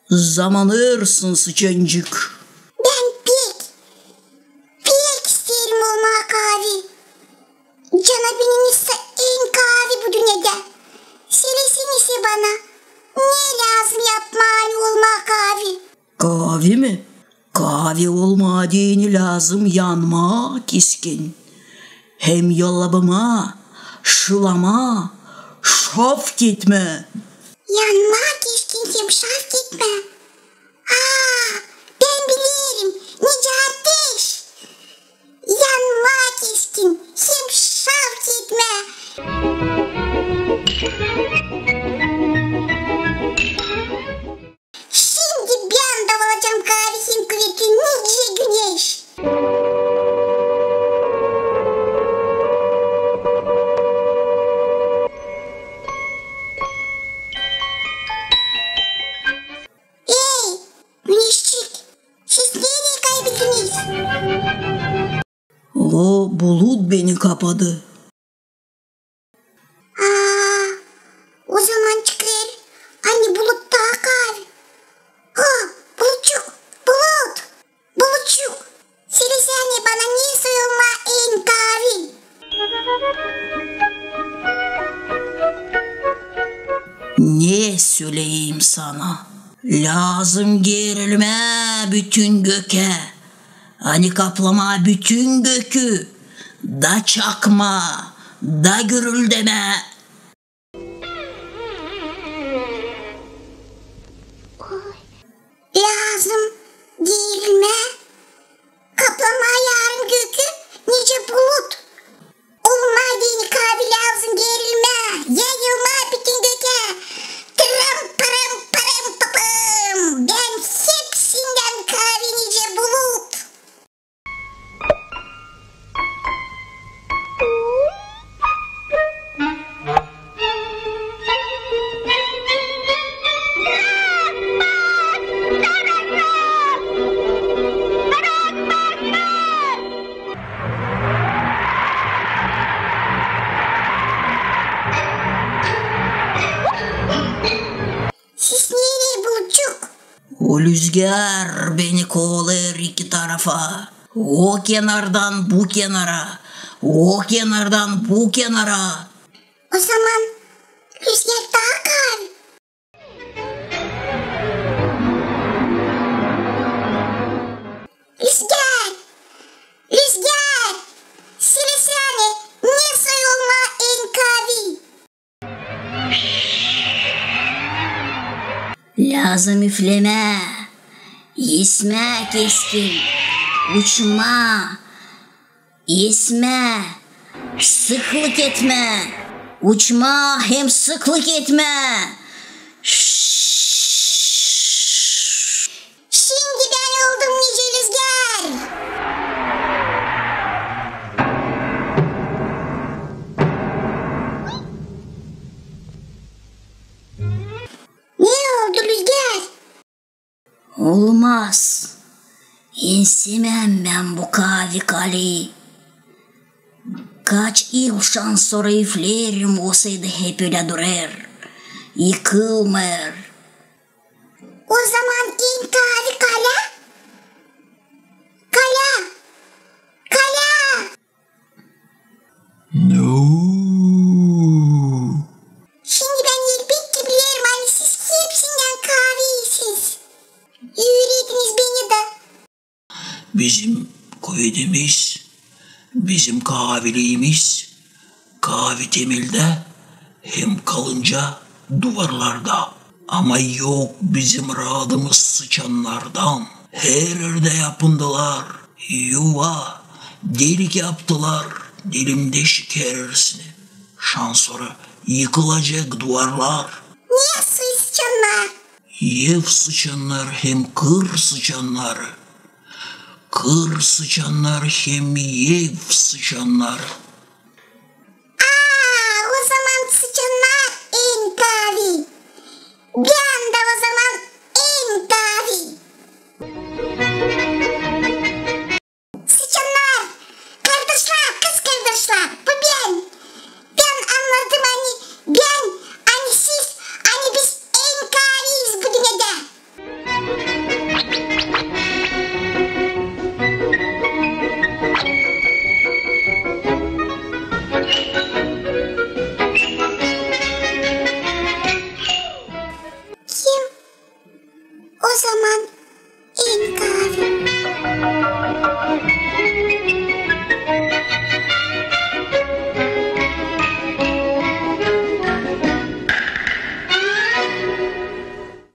Zamanırsın sıçancık. Ben pek isterim olmak abi. Cana benim en kahve bu dünyada. Söylesene bana. Ne lazım yapmani olmak abi? Kahve mi? Kahve olmadığını lazım yanmak iskin. Hem yalabıma, şılama, şaf gitme. Yanmak iskin hem şaf gitme. Ben bilirim. Nice ateş. Yanmak iskin hem şaf gitme. Şimdi bir anda alacağım kahvesin kuvveti nice güneş. Güneşçik, siz nereye kaybettiniz? O bulut beni kapadı. O zaman çıkar. Anne bulut daha kahve. Bulutçuk. Söylesene bana niye soyulma en kahve? Ne söyleyeyim sana? Lazım gerilme bütün göke. Hani kaplama bütün gökü. Da çakma, da gürüldeme. Lazım gerilme. Kaplama yarın gökü. Nice bulut. Olmadığını kahve lazım gerilme. Yayılma bütün göke. Tırım pırım pırım pıpım. Ben hepsinden kahve nice bulut. Siz nereye bulutçuk? O rüzgar beni kovalar iki tarafa. O kenardan bu kenara. O kenardan bu kenara. O zaman rüzgar daha kahve. Rüzgar. Söylesene ne soyulma en kahve? Lazım üfleme. İsme keskin. Uçma. İsme. Sıklık etme. Uçma hem sıklık etme. Şimdi ben oldum nice rüzgar. Ne oldu rüzgar? Olmaz. İnsemem ben bu kahve kaleyi. Kaç yıl şans sonra üflerim olsaydı hep öyle durar. Yıkılmır. O zaman en kahve kala. No. Şimdi ben elbette bilirim hani siz hepsinden kahveyisiniz. Öğretiniz beni de. Bizim köyümüz, bizim kahveliğimiz, kahve temelde hem kalınca duvarlarda. Ama yok bizim radımız sıçanlardan. Her yerde yapındılar, yuva, delik yaptılar, dilimde şekersini. Şansora yıkılacak duvarlar. Niye su sıçanlar? Yev sıçanlar hem kır sıçanları. Kır sıçanlar hem yev sıçanları.